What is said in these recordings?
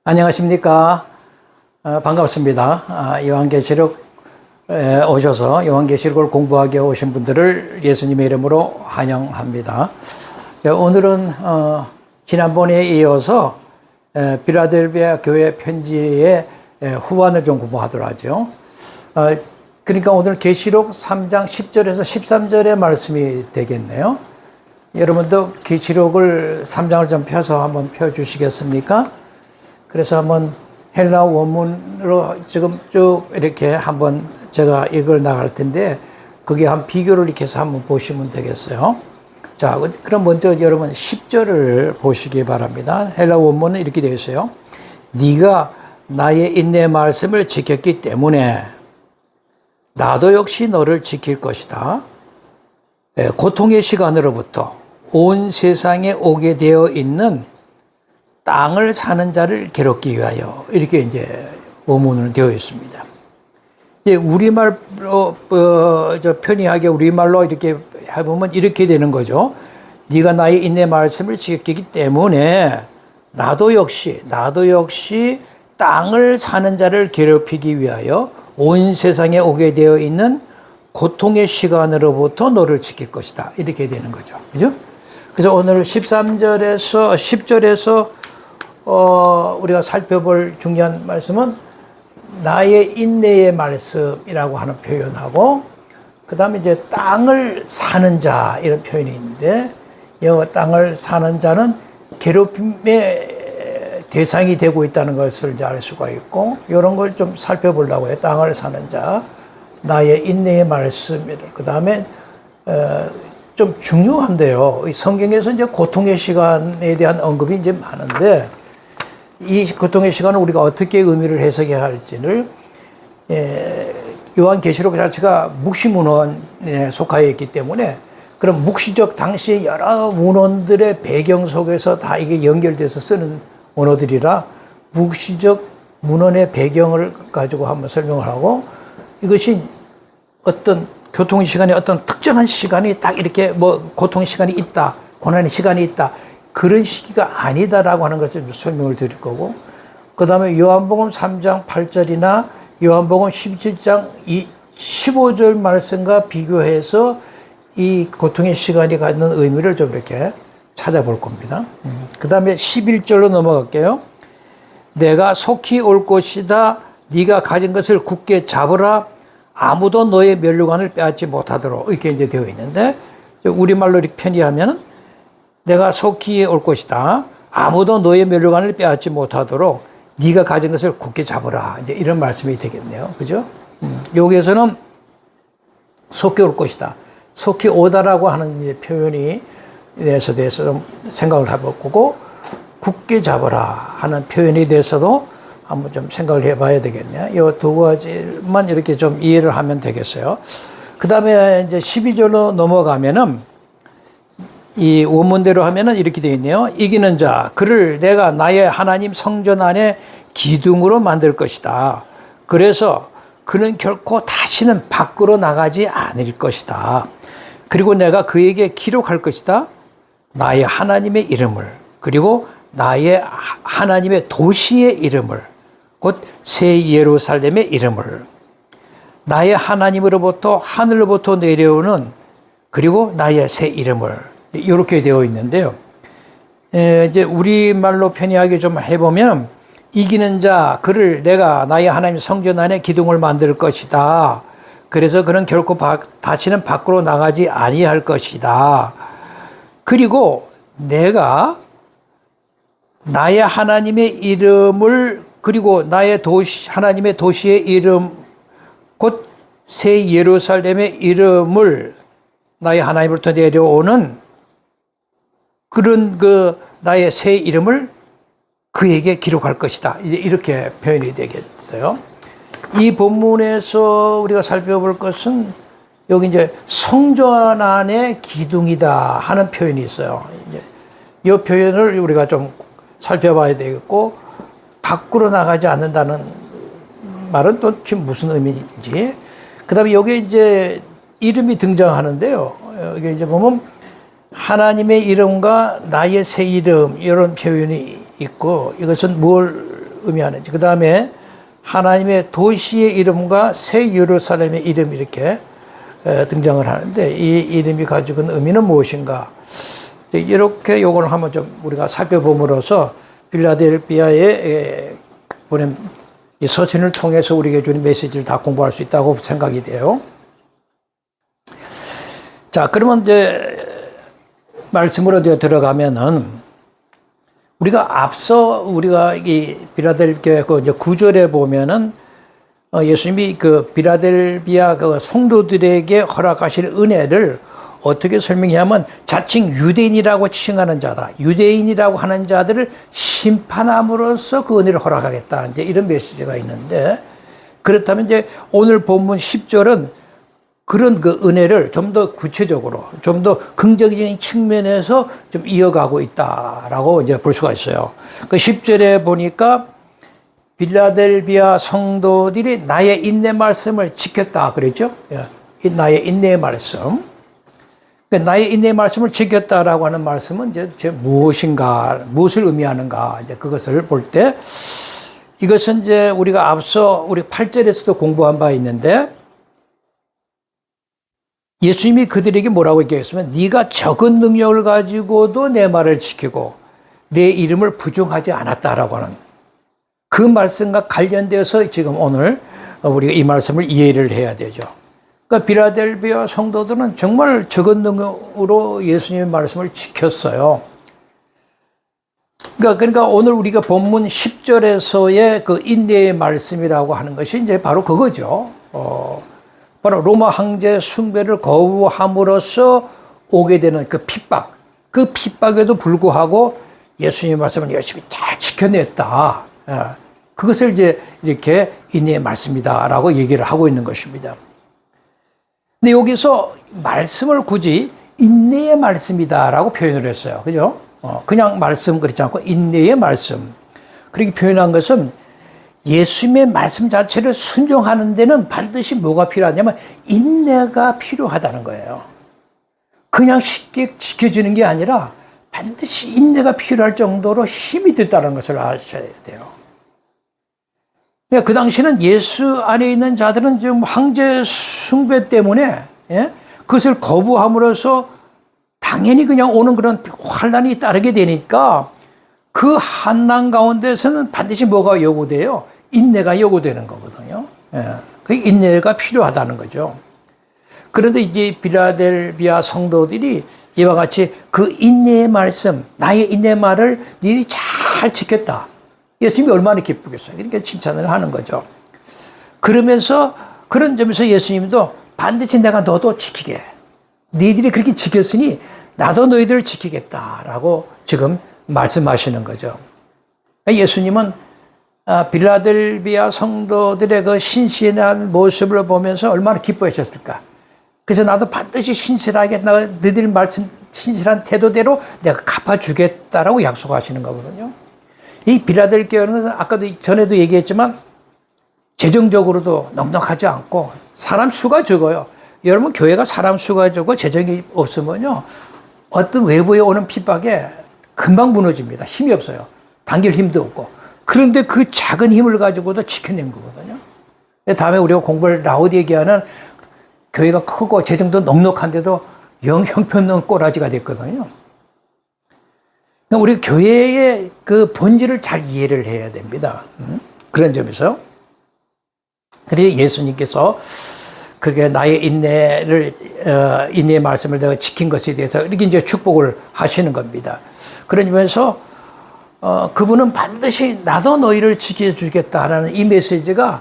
안녕하십니까. 반갑습니다. 요한계시록에 오셔서 요한계시록을 공부하기 오신 분들을 예수님의 이름으로 환영합니다. 오늘은 지난번에 이어서 필라델피아 교회 편지의 후반을 좀 공부하도록 하죠. 그러니까 오늘 계시록 3장 10절에서 13절의 말씀이 되겠네요. 여러분도 계시록을 3장을 좀 펴서 한번 펴주시겠습니까? 그래서 한번 헬라 원문으로 지금 쭉 이렇게 한번 제가 읽어 나갈 텐데 그게 한 비교를 이렇게 해서 한번 보시면 되겠어요. 자, 그럼 먼저 여러분 10절을 보시기 바랍니다. 헬라 원문은 이렇게 되어 있어요. 네가 나의 인내 말씀을 지켰기 때문에 나도 역시 너를 지킬 것이다. 고통의 시간으로부터 온 세상에 오게 되어 있는 땅을 사는 자를 괴롭기 위하여 이렇게 이제 원문으로 되어 있습니다. 이제 우리말로 편의하게 우리말로 이렇게 해보면 이렇게 되는 거죠. 네가 나의 인내 말씀을 지켰기 때문에 나도 역시 땅을 사는 자를 괴롭히기 위하여 온 세상에 오게 되어 있는 고통의 시간으로부터 너를 지킬 것이다. 이렇게 되는 거죠. 그죠? 그래서 오늘 13절에서 10절에서 우리가 살펴볼 중요한 말씀은 나의 인내의 말씀이라고 하는 표현하고 그 다음에 이제 땅을 사는 자 이런 표현이 있는데 이 땅을 사는 자는 괴롭힘의 대상이 되고 있다는 것을 이제 알 수가 있고 이런 걸 좀 살펴보려고 해요. 땅을 사는 자, 나의 인내의 말씀이다. 그 다음에 좀 중요한데요. 성경에서 이제 고통의 시간에 대한 언급이 이제 많은데 이 고통의 시간을 우리가 어떻게 의미를 해석해야 할지를 요한계시록 자체가 묵시문헌에 속하여 있기 때문에 그런 묵시적 당시의 여러 문헌들의 배경 속에서 다 이게 연결돼서 쓰는 언어들이라 묵시적 문헌의 배경을 가지고 한번 설명을 하고 이것이 어떤 교통의 시간이 어떤 특정한 시간이 딱 이렇게 뭐 고통의 시간이 있다, 고난의 시간이 있다 그런 시기가 아니다라고 하는 것을 설명을 드릴 거고 그 다음에 요한복음 3장 8절이나 요한복음 17장 15절 말씀과 비교해서 이 고통의 시간이 갖는 의미를 좀 이렇게 찾아볼 겁니다. 그 다음에 11절로 넘어갈게요. 내가 속히 올 것이다. 네가 가진 것을 굳게 잡으라. 아무도 너의 면류관을 빼앗지 못하도록 이렇게 이제 되어 있는데 우리말로 이렇게 편의하면 내가 속히 올 것이다. 아무도 너의 면류관을 빼앗지 못하도록 네가 가진 것을 굳게 잡으라. 이제 이런 말씀이 되겠네요. 그죠? 여기에서는 속히 올 것이다. 속히 오다라고 하는 이제 표현이 대해서 좀 생각을 해볼 거고 굳게 잡으라 하는 표현에 대해서도 한번 좀 생각을 해봐야 되겠네요. 이 두 가지만 이렇게 좀 이해를 하면 되겠어요. 그 다음에 이제 12절로 넘어가면은 이 원문대로 하면은 이렇게 되어 있네요. 이기는 자, 그를 내가 나의 하나님 성전 안에 기둥으로 만들 것이다. 그래서 그는 결코 다시는 밖으로 나가지 않을 것이다. 그리고 내가 그에게 기록할 것이다. 나의 하나님의 이름을, 그리고 나의 하나님의 도시의 이름을, 곧 새 예루살렘의 이름을, 나의 하나님으로부터 하늘로부터 내려오는 그리고 나의 새 이름을 이렇게 되어 있는데요. 이제 우리말로 편의하게 좀 해보면 이기는 자 그를 내가 나의 하나님 성전 안에 기둥을 만들 것이다. 그래서 그는 결코 다시는 밖으로 나가지 아니할 것이다. 그리고 내가 나의 하나님의 이름을 그리고 나의 하나님의 도시의 이름 곧 새 예루살렘의 이름을 나의 하나님으로부터 내려오는 그런 나의 새 이름을 그에게 기록할 것이다. 이렇게 표현이 되겠어요. 이 본문에서 우리가 살펴볼 것은 여기 이제 성전 안에 기둥이다 하는 표현이 있어요. 이 표현을 우리가 좀 살펴봐야 되겠고 밖으로 나가지 않는다는 말은 또 지금 무슨 의미인지. 그 다음에 여기 이제 이름이 등장하는데요. 여기 이제 보면 하나님의 이름과 나의 새 이름 이런 표현이 있고 이것은 뭘 의미하는지. 그 다음에 하나님의 도시의 이름과 새 예루살렘의 이름이 이렇게 등장을 하는데 이 이름이 가지고 있는 의미는 무엇인가? 이렇게 요걸 한번 좀 우리가 살펴봄으로써 필라델피아에 보낸 이 서신을 통해서 우리에게 주는 메시지를 다 공부할 수 있다고 생각이 돼요. 자, 그러면 이제 말씀으로 이제 들어가면은 우리가 앞서 우리가 이 필라델피아 그 이제 9절에 보면은 예수님이 그 필라델피아 그 성도들에게 허락하실 은혜를 어떻게 설명하면 자칭 유대인이라고 칭하는 자라, 유대인이라고 하는 자들을 심판함으로써 그 은혜를 허락하겠다. 이제 이런 메시지가 있는데, 그렇다면 이제 오늘 본문 10절은 그런 그 은혜를 좀 더 구체적으로, 좀 더 긍정적인 측면에서 좀 이어가고 있다라고 이제 볼 수가 있어요. 그 10절에 보니까 필라델피아 성도들이 나의 인내 말씀을 지켰다 그랬죠? 나의 인내의 말씀. 나의 인내의 말씀을 지켰다라고 하는 말씀은 이제 무엇인가, 무엇을 의미하는가, 이제 그것을 볼 때, 이것은 이제 우리가 앞서 우리 8절에서도 공부한 바 있는데, 예수님이 그들에게 뭐라고 얘기했으면, 네가 적은 능력을 가지고도 내 말을 지키고 내 이름을 부정하지 않았다라고 하는 그 말씀과 관련되어서 지금 오늘 우리가 이 말씀을 이해를 해야 되죠. 그러니까 필라델피아 성도들은 정말 적은 능력으로 예수님의 말씀을 지켰어요. 그러니까 오늘 우리가 본문 10절에서의 그 인내의 말씀이라고 하는 것이 이제 바로 그거죠. 바로 로마 황제 숭배를 거부함으로써 오게 되는 그 핍박, 그 핍박에도 불구하고 예수님의 말씀을 열심히 잘 지켜냈다. 그것을 이제 이렇게 인내의 말씀이다라고 얘기를 하고 있는 것입니다. 근데 여기서 말씀을 굳이 인내의 말씀이다라고 표현을 했어요. 그죠? 그냥 말씀 그렇지 않고 인내의 말씀. 그렇게 표현한 것은 예수님의 말씀 자체를 순종하는 데는 반드시 뭐가 필요하냐면 인내가 필요하다는 거예요. 그냥 쉽게 지켜지는 게 아니라 반드시 인내가 필요할 정도로 힘이 됐다는 것을 아셔야 돼요. 그 당시는 예수 안에 있는 자들은 지금 황제 숭배 때문에 그것을 거부함으로써 당연히 그냥 오는 그런 환난이 따르게 되니까 그 환난 가운데서는 반드시 뭐가 요구돼요? 인내가 요구되는 거거든요. 그 인내가 필요하다는 거죠. 그런데 이제 필라델피아 성도들이 이와 같이 그 인내의 말씀, 나의 인내 말을 너희들이 잘 지켰다. 예수님이 얼마나 기쁘겠어요. 그러니까 칭찬을 하는 거죠. 그러면서 그런 점에서 예수님도 반드시 내가 너도 지키게. 너희들이 그렇게 지켰으니 나도 너희들을 지키겠다라고 지금 말씀하시는 거죠. 예수님은 필라델피아 성도들의 그 신실한 모습을 보면서 얼마나 기뻐하셨을까. 그래서 나도 반드시 신실하게 너희들 말씀 신실한 태도대로 내가 갚아주겠다라고 약속하시는 거거든요. 이 필라델피아는 아까도 전에도 얘기했지만 재정적으로도 넉넉하지 않고 사람 수가 적어요. 여러분 교회가 사람 수가 적고 재정이 없으면요 어떤 외부에 오는 핍박에 금방 무너집니다. 힘이 없어요. 당길 힘도 없고. 그런데 그 작은 힘을 가지고도 지켜낸 거거든요. 다음에 우리가 공부를 라오디게아는 교회가 크고 재정도 넉넉한데도 형편없는 꼬라지가 됐거든요. 우리 교회의 그 본질을 잘 이해를 해야 됩니다. 그런 점에서. 그래서 예수님께서 그게 나의 인내의 말씀을 내가 지킨 것에 대해서 이렇게 이제 축복을 하시는 겁니다. 그러면서 그분은 반드시 나도 너희를 지켜주겠다라는 이 메시지가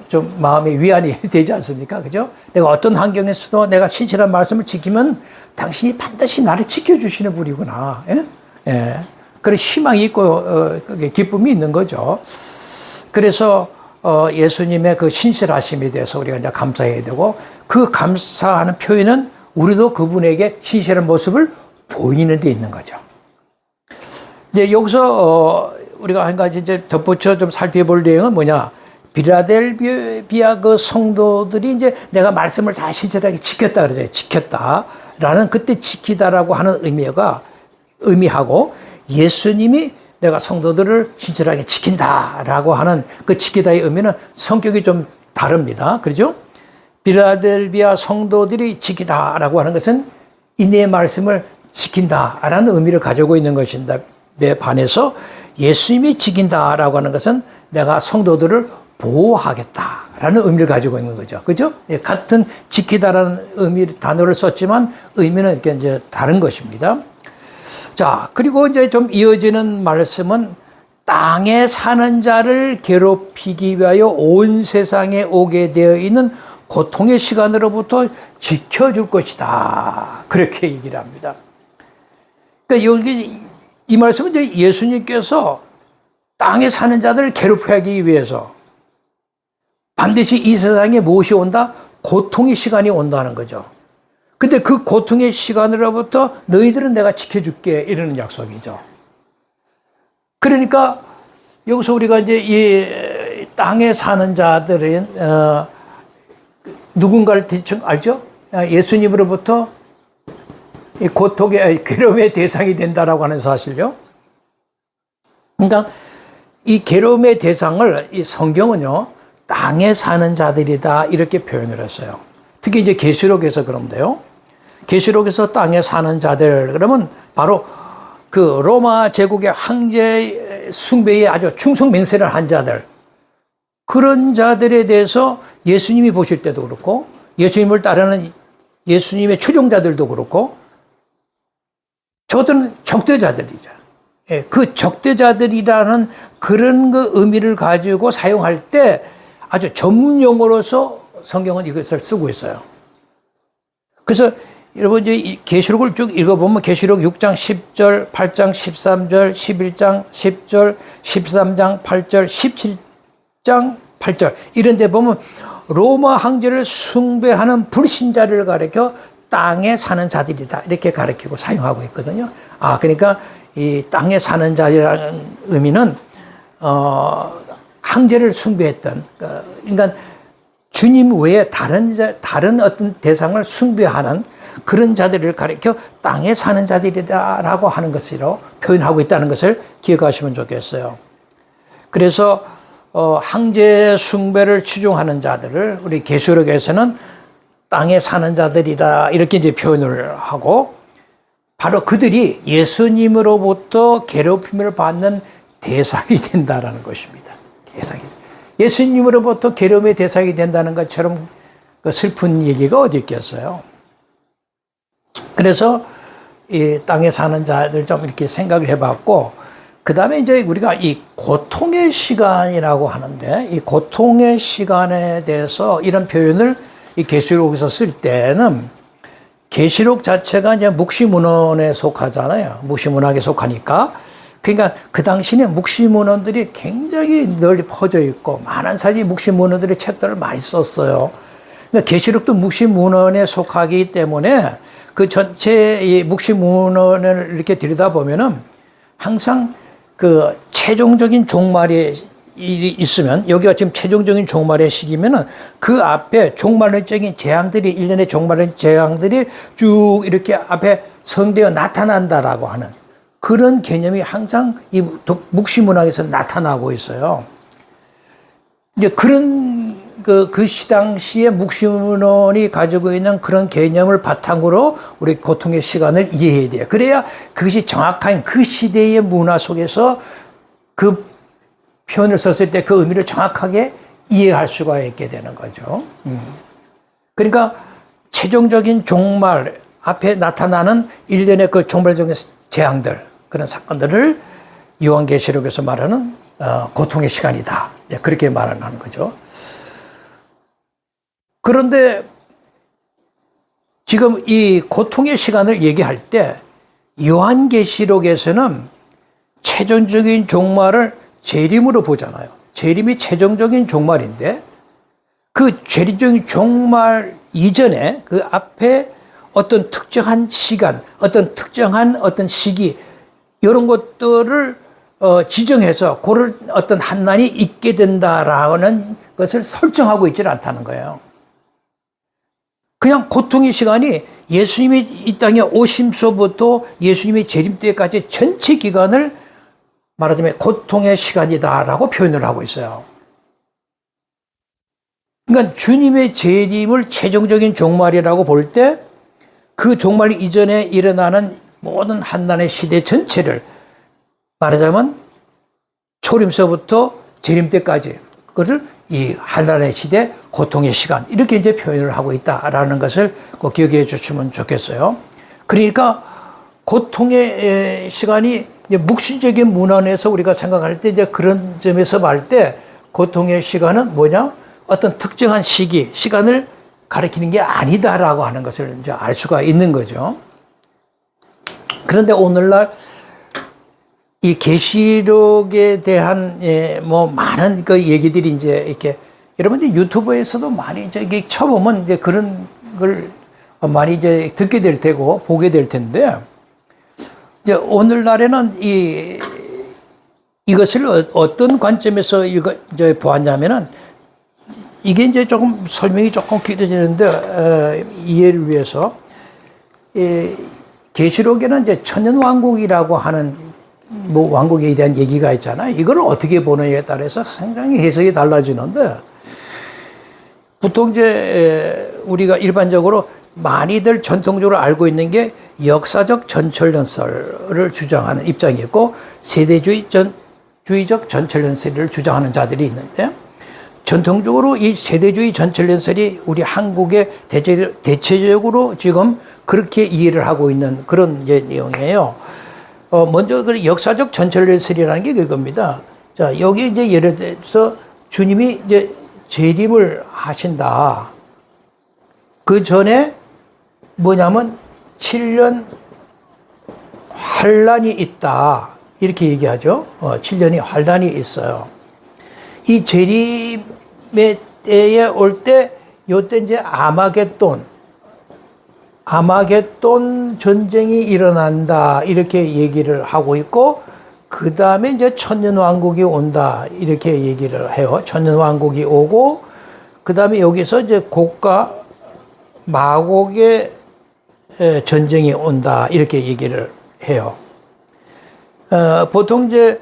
좀 마음의 위안이 되지 않습니까? 그죠? 내가 어떤 환경에서도 내가 신실한 말씀을 지키면 당신이 반드시 나를 지켜주시는 분이구나. 예? 예. 그런 희망이 있고 기쁨이 있는 거죠. 그래서 예수님의 그 신실하심에 대해서 우리가 이제 감사해야 되고 그 감사하는 표현은 우리도 그분에게 신실한 모습을 보이는 데 있는 거죠. 이제 여기서 우리가 한 가지 이제 덧붙여 좀 살펴볼 내용은 뭐냐? 필라델피아 그 성도들이 이제 내가 말씀을 잘 신실하게 지켰다 그러죠. 지켰다라는 그때 지키다라고 하는 의미하고 예수님이 내가 성도들을 신실하게 지킨다라고 하는 그 지키다의 의미는 성격이 좀 다릅니다. 그렇죠? 빌라델비아 성도들이 지키다라고 하는 것은 이내 말씀을 지킨다라는 의미를 가지고 있는 것인데 반해서 예수님이 지킨다라고 하는 것은 내가 성도들을 보호하겠다라는 의미를 가지고 있는 거죠. 그죠? 같은 지키다라는 단어를 썼지만 의미는 이렇게 이제 다른 것입니다. 자, 그리고 이제 좀 이어지는 말씀은 땅에 사는 자를 괴롭히기 위하여 온 세상에 오게 되어 있는 고통의 시간으로부터 지켜줄 것이다. 그렇게 얘기를 합니다. 그러니까 여기 이 말씀은 이제 예수님께서 땅에 사는 자들을 괴롭히기 위해서 반드시 이 세상에 무엇이 온다? 고통의 시간이 온다는 거죠. 근데 그 고통의 시간으로부터 너희들은 내가 지켜줄게 이러는 약속이죠. 그러니까 여기서 우리가 이제 이 땅에 사는 자들은 누군가를 대충 알죠? 예수님으로부터 이 고통의 괴로움의 대상이 된다라고 하는 사실요. 그러니까 이 괴로움의 대상을 이 성경은요 땅에 사는 자들이다 이렇게 표현을 했어요. 특히 이제 계시록에서 그런데요. 계시록에서 땅에 사는 자들 그러면 바로 그 로마 제국의 황제 숭배에 아주 충성맹세를 한 자들 그런 자들에 대해서 예수님이 보실 때도 그렇고 예수님을 따르는 예수님의 추종자들도 그렇고 저들은 적대자들이죠. 예, 그 적대자들이라는 그런 그 의미를 가지고 사용할 때 아주 전문 용어로서 성경은 이것을 쓰고 있어요. 그래서 여러분 이제 이 계시록을 쭉 읽어보면 계시록 6장 10절, 8장 13절, 11장 10절, 13장 8절, 17장 8절 이런 데 보면 로마 황제를 숭배하는 불신자를 가리켜 땅에 사는 자들이다 이렇게 가리키고 사용하고 있거든요. 그러니까 이 땅에 사는 자라는 의미는 황제를 숭배했던 그러니까 주님 외에 다른 어떤 대상을 숭배하는 그런 자들을 가리켜 땅에 사는 자들이다라고 하는 것으로 표현하고 있다는 것을 기억하시면 좋겠어요. 그래서 황제 숭배를 추종하는 자들을 우리 계시록에서는 땅에 사는 자들이다 이렇게 이제 표현을 하고 바로 그들이 예수님으로부터 괴롭힘을 받는 대상이 된다라는 것입니다. 대상이. 예수님으로부터 괴로움의 대상이 된다는 것처럼 그 슬픈 얘기가 어디 있겠어요. 그래서 이 땅에 사는 자들 좀 이렇게 생각을 해봤고 그 다음에 이제 우리가 이 고통의 시간이라고 하는데 이 고통의 시간에 대해서 이런 표현을 이 계시록에서 쓸 때는 계시록 자체가 이제 묵시문헌에 속하잖아요. 묵시문학에 속하니까. 그러니까 그 당시에는 묵시문헌들이 굉장히 널리 퍼져 있고 많은 사람이 묵시문헌들의 책들을 많이 썼어요. 그러니까 계시록도 묵시문헌에 속하기 때문에 그 전체 이 묵시문헌을 이렇게 들여다보면은 항상 그 최종적인 종말이 있으면 여기가 지금 최종적인 종말의 시기면은 그 앞에 종말론적인 재앙들이 일련의 종말론 재앙들이 쭉 이렇게 앞에 성되어 나타난다라고 하는 그런 개념이 항상 이 묵시문학에서 나타나고 있어요. 이제 그런 그 당시에 묵시문헌이 가지고 있는 그런 개념을 바탕으로 우리 고통의 시간을 이해해야 돼요. 그래야 그것이 정확한 그 시대의 문화 속에서 그 표현을 썼을 때 그 의미를 정확하게 이해할 수가 있게 되는 거죠. 그러니까 최종적인 종말 앞에 나타나는 일련의 그 종말적인 재앙들 그런 사건들을 요한계시록에서 말하는 고통의 시간이다. 그렇게 말을 하는 거죠. 그런데 지금 이 고통의 시간을 얘기할 때 요한계시록에서는 최종적인 종말을 재림으로 보잖아요. 재림이 최종적인 종말인데 그 최종적인 종말 이전에 그 앞에 어떤 특정한 시간, 어떤 특정한 어떤 시기 이런 것들을 지정해서 그럴 어떤 한난이 있게 된다라는 것을 설정하고 있지는 않다는 거예요. 그냥 고통의 시간이 예수님이 이 땅에 오심서부터 예수님이 재림 때까지 전체 기간을 말하자면 고통의 시간이다라고 표현을 하고 있어요. 그러니까 주님의 재림을 최종적인 종말이라고 볼 때 그 종말 이전에 일어나는 모든 한난의 시대 전체를 말하자면 초림서부터 재림 때까지 그거를 이 한란의 시대, 고통의 시간 이렇게 이제 표현을 하고 있다라는 것을 꼭 기억해 주시면 좋겠어요. 그러니까 고통의 시간이 이제 묵시적인 문안에서 우리가 생각할 때 이제 그런 점에서 볼 때 고통의 시간은 뭐냐? 어떤 특정한 시간을 가리키는 게 아니다라고 하는 것을 이제 알 수가 있는 거죠. 그런데 오늘날 이 계시록에 대한 뭐 많은 그 얘기들이 이제 이렇게 여러분들 유튜브에서도 많이 저기 쳐보면 이제 그런 걸 많이 이제 듣게 될 테고 보게 될 텐데 이제 오늘날에는 이것을 어떤 관점에서 이제 보았냐면은 이게 이제 조금 설명이 조금 길어지는데 이해를 위해서 계시록에는 이제 천년왕국이라고 하는 뭐 왕국에 대한 얘기가 있잖아요. 이걸 어떻게 보느냐에 따라서 상당히 해석이 달라지는데 보통 이제 우리가 일반적으로 많이들 전통적으로 알고 있는 게 역사적 전철연설을 주장하는 입장이 있고 세대주의적 전철연설을 주장하는 자들이 있는데 전통적으로 이 세대주의 전철연설이 우리 한국에 대체적으로 지금 그렇게 이해를 하고 있는 그런 이제 내용이에요. 먼저 그 역사적 전철연설이라는 게 그겁니다. 자, 여기 이제 예를 들어서 주님이 이제 재림을 하신다. 그 전에 뭐냐면 7년 환란이 있다. 이렇게 얘기하죠. 7년이 환란이 있어요. 이 재림의 때에 올 때, 요때 이제 아마겟돈 전쟁이 일어난다. 이렇게 얘기를 하고 있고, 그 다음에 이제 천년왕국이 온다. 이렇게 얘기를 해요. 천년왕국이 오고, 그 다음에 여기서 이제 곡과 마곡의 전쟁이 온다. 이렇게 얘기를 해요. 보통 이제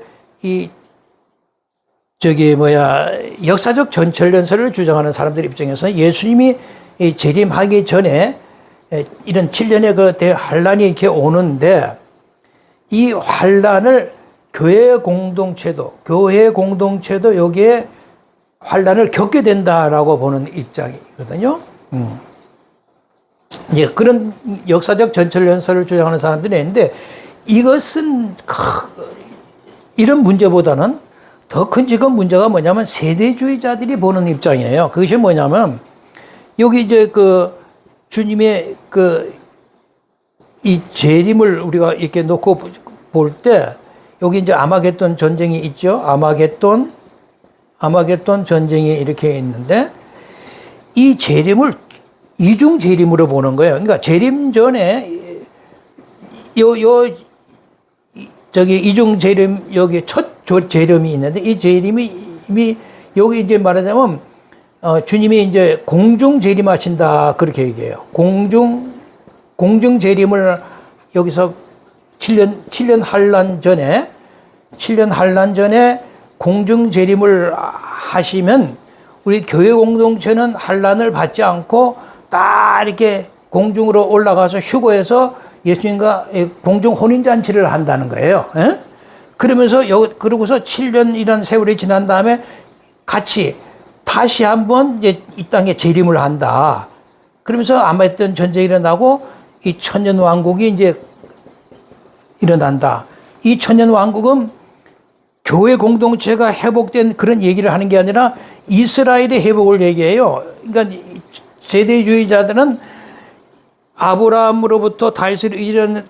역사적 전철연설을 주장하는 사람들 입장에서는 예수님이 재림하기 전에 이런 7년의 그 대환란이 이렇게 오는데 이 환란을 교회 공동체도 여기에 환란을 겪게 된다라고 보는 입장이거든요. 예, 그런 역사적 전철연설을 주장하는 사람들이 있는데 이것은 이런 문제보다는 더 큰 지금 문제가 뭐냐면 세대주의자들이 보는 입장이에요. 그것이 뭐냐면 여기 이제 그 주님의 이 재림을 우리가 이렇게 놓고 볼 때 여기 이제 아마겟돈 전쟁이 있죠. 아마겟돈 전쟁이 이렇게 있는데 이 재림을 이중 재림으로 보는 거예요. 그러니까 재림 전에 이중 재림 여기 첫 재림이 있는데 이 재림이 여기 이제 말하자면 주님이 이제 공중 재림하신다 그렇게 얘기해요. 공중 재림을 여기서 7년 환란 전에 공중 재림을 하시면 우리 교회 공동체는 환란을 받지 않고 딱 이렇게 공중으로 올라가서 휴거해서 예수님과 공중 혼인잔치를 한다는 거예요. 에? 그러면서 그러고서 7년이라는 세월이 지난 다음에 같이 다시 한번 이제 이 땅에 재림을 한다. 그러면서 아마겟돈 전쟁이 일어나고 이 천년 왕국이 이제 일어난다. 이 천년 왕국은 교회 공동체가 회복된 그런 얘기를 하는 게 아니라 이스라엘의 회복을 얘기해요. 그러니까 세대주의자들은 아브라함으로부터 다윗으로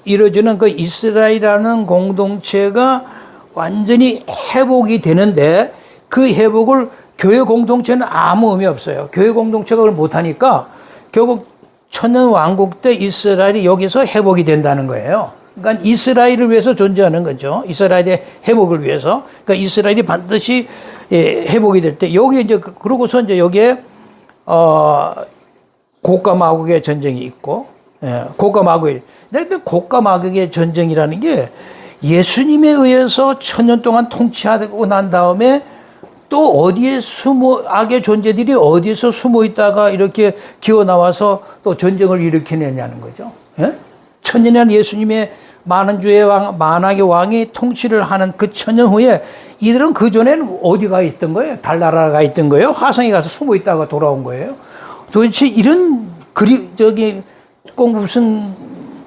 이루어지는 그 이스라엘이라는 공동체가 완전히 회복이 되는데 그 회복을 교회 공동체는 아무 의미 없어요. 교회 공동체가 그걸 못하니까 결국 천년 왕국 때 이스라엘이 여기서 회복이 된다는 거예요. 그러니까 이스라엘을 위해서 존재하는 거죠. 이스라엘의 회복을 위해서. 그러니까 이스라엘이 반드시 회복이 될 때 여기 이제 그러고서 이제 여기에 곡과 마곡의 전쟁이 있고 고가 마곡의 전쟁이라는 게 예수님에 의해서 1000년 동안 통치하고 난 다음에 또 어디에 악의 존재들이 어디에서 숨어 있다가 이렇게 기어 나와서 또 전쟁을 일으키느냐는 거죠. 예? 1000년이란 예수님의 많은 주의 왕, 만악의 왕이 통치를 하는 그 1000년 후에 이들은 그전에는 어디가 있던 거예요? 달나라가 있던 거예요? 화성에 가서 숨어 있다가 돌아온 거예요? 도대체 이런 꼭 무슨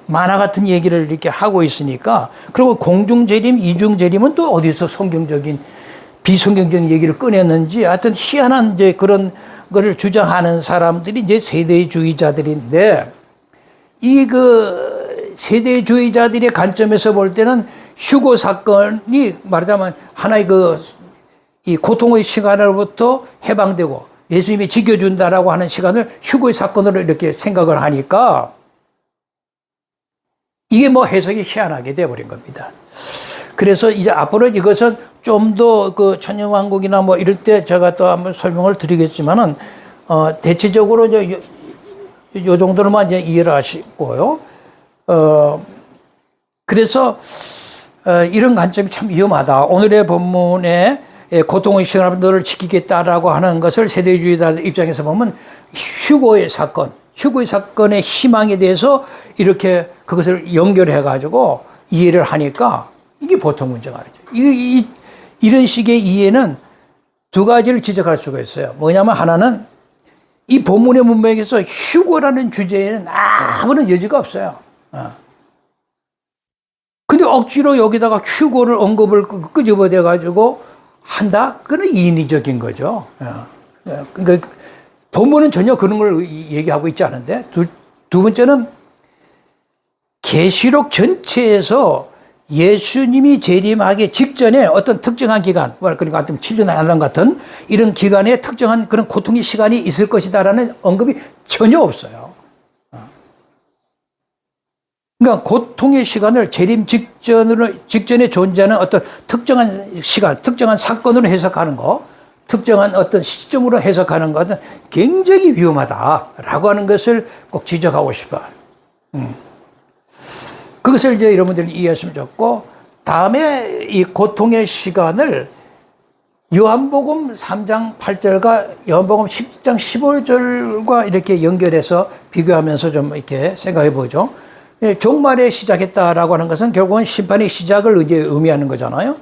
만화 같은 얘기를 이렇게 하고 있으니까, 그리고 공중재림, 이중재림은 또 어디서 성경적인, 비성경적인 얘기를 꺼냈는지, 하여튼 희한한 이제 그런 거를 주장하는 사람들이 이제 세대주의자들인데, 세대주의자들의 관점에서 볼 때는 휴거 사건이 말하자면 하나의 이 고통의 시간으로부터 해방되고 예수님이 지켜준다라고 하는 시간을 휴거의 사건으로 이렇게 생각을 하니까 이게 뭐 해석이 희한하게 돼버린 겁니다. 그래서 이제 앞으로 이것은 좀 더 천년왕국이나 뭐 이럴 때 제가 또 한번 설명을 드리겠지만은, 대체적으로 이제 요 정도로만 이제 이해를 하시고요. 그래서, 이런 관점이 참 위험하다. 오늘의 본문에 고통의 시간을 너를 지키겠다라고 하는 것을 세대주의자들 입장에서 보면 휴거의 사건의 희망에 대해서 이렇게 그것을 연결해 가지고 이해를 하니까 이게 보통 문제가 아니죠. 이런 식의 이해는 두 가지를 지적할 수가 있어요. 뭐냐면 하나는 이 본문의 문맥에서 휴거라는 주제에는 아무런 여지가 없어요. 근데 억지로 여기다가 휴거를 언급을 끄집어내 가지고 한다? 그건 인위적인 거죠. 그러니까 본문은 전혀 그런 걸 얘기하고 있지 않은데, 두 번째는 계시록 전체에서 예수님이 재림하기 직전에 어떤 특정한 기간, 그러니까 7년 안랑 같은 이런 기간에 특정한 그런 고통의 시간이 있을 것이다라는 언급이 전혀 없어요. 그러니까 고통의 시간을 재림 직전에 존재하는 어떤 특정한 시간, 특정한 사건으로 해석하는 거, 특정한 어떤 시점으로 해석하는 것은 굉장히 위험하다라고 하는 것을 꼭 지적하고 싶어요. 그것을 이제 여러분들이 이해하시면 좋고, 다음에 이 고통의 시간을 요한복음 3장 8절과 요한복음 10장 15절과 이렇게 연결해서 비교하면서 좀 이렇게 생각해 보죠. 종말에 시작했다라고 하는 것은 결국은 심판의 시작을 이제 의미하는 거잖아요.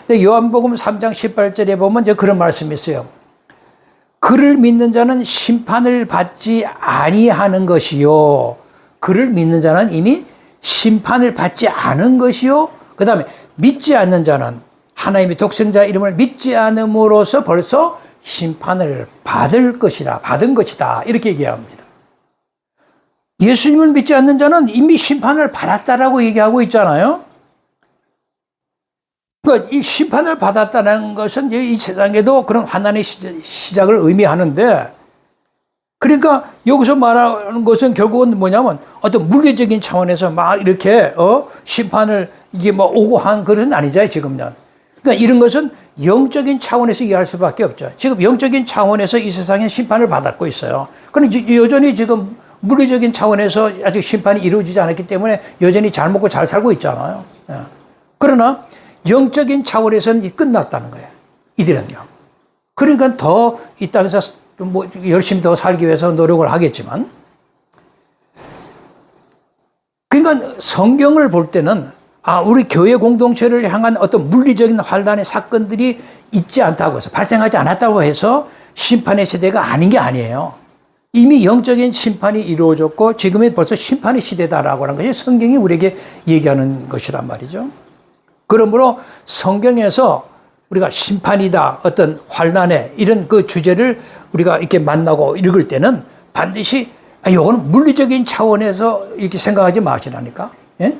근데 요한복음 3장 18절에 보면 이제 그런 말씀이 있어요. 그를 믿는 자는 심판을 받지 아니하는 것이요. 그를 믿는 자는 이미 심판을 받지 않은 것이요. 그 다음에 믿지 않는 자는 하나님의 독생자 이름을 믿지 않음으로써 벌써 심판을 받은 것이다. 이렇게 얘기합니다. 예수님을 믿지 않는 자는 이미 심판을 받았다라고 얘기하고 있잖아요. 그러니까 이 심판을 받았다는 것은 이 세상에도 그런 환난의 시작을 의미하는데, 그러니까 여기서 말하는 것은 결국은 뭐냐면 어떤 물리적인 차원에서 막 이렇게 심판을 이게 뭐 오고 한 그것은 아니잖아요, 지금은. 그러니까 이런 것은 영적인 차원에서 이해할 수밖에 없죠. 지금 영적인 차원에서 이 세상에 심판을 받고 있어요. 그런데 여전히 지금 물리적인 차원에서 아직 심판이 이루어지지 않았기 때문에 여전히 잘 먹고 잘 살고 있잖아요. 그러나 영적인 차원에서는 끝났다는 거예요, 이들은요. 그러니까 더 이 땅에서 뭐 열심히 더 살기 위해서 노력을 하겠지만, 그러니까 성경을 볼 때는 우리 교회 공동체를 향한 어떤 물리적인 환난의 사건들이 있지 않다고 해서, 발생하지 않았다고 해서 심판의 시대가 아닌 게 아니에요. 이미 영적인 심판이 이루어졌고 지금은 벌써 심판의 시대다라고 하는 것이 성경이 우리에게 얘기하는 것이란 말이죠. 그러므로 성경에서 우리가 심판이다, 어떤 환난의 이런 그 주제를 우리가 이렇게 만나고 읽을 때는 반드시 이거는 물리적인 차원에서 이렇게 생각하지 마시라니까. 예?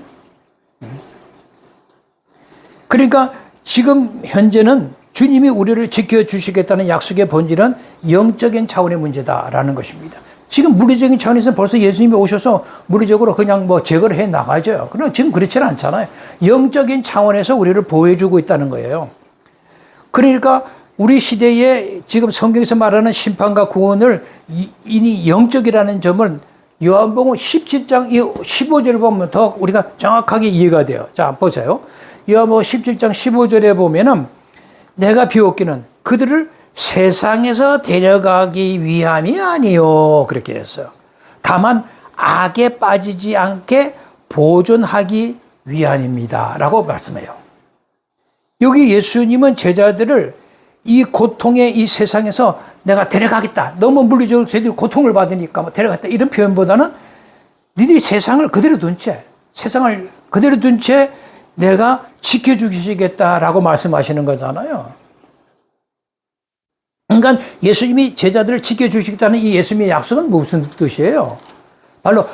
그러니까 지금 현재는 주님이 우리를 지켜주시겠다는 약속의 본질은 영적인 차원의 문제다라는 것입니다. 지금 물리적인 차원에서 벌써 예수님이 오셔서 물리적으로 그냥 뭐 제거를 해 나가죠. 그러나 지금 그렇지는 않잖아요. 영적인 차원에서 우리를 보호해주고 있다는 거예요. 그러니까 우리 시대에 지금 성경에서 말하는 심판과 구원을 이니 영적이라는 점을 요한복음 17장 15절을 보면 더 우리가 정확하게 이해가 돼요. 자, 보세요. 요한복음 17장 15절에 보면은 내가 비옵기는 그들을 세상에서 데려가기 위함이 아니요. 그렇게 했어요. 다만 악에 빠지지 않게 보존하기 위함입니다. 라고 말씀해요. 여기 예수님은 제자들을 이 고통의 이 세상에서 내가 데려가겠다. 너무 물리적으로 저희들이 고통을 받으니까 뭐 데려갔다. 이런 표현보다는 니들이 세상을 그대로 둔 채, 세상을 그대로 둔 채 내가 지켜주시겠다라고 말씀하시는 거잖아요. 그러니까 예수님이 제자들을 지켜주시겠다는 이 예수님의 약속은 무슨 뜻이에요? 바로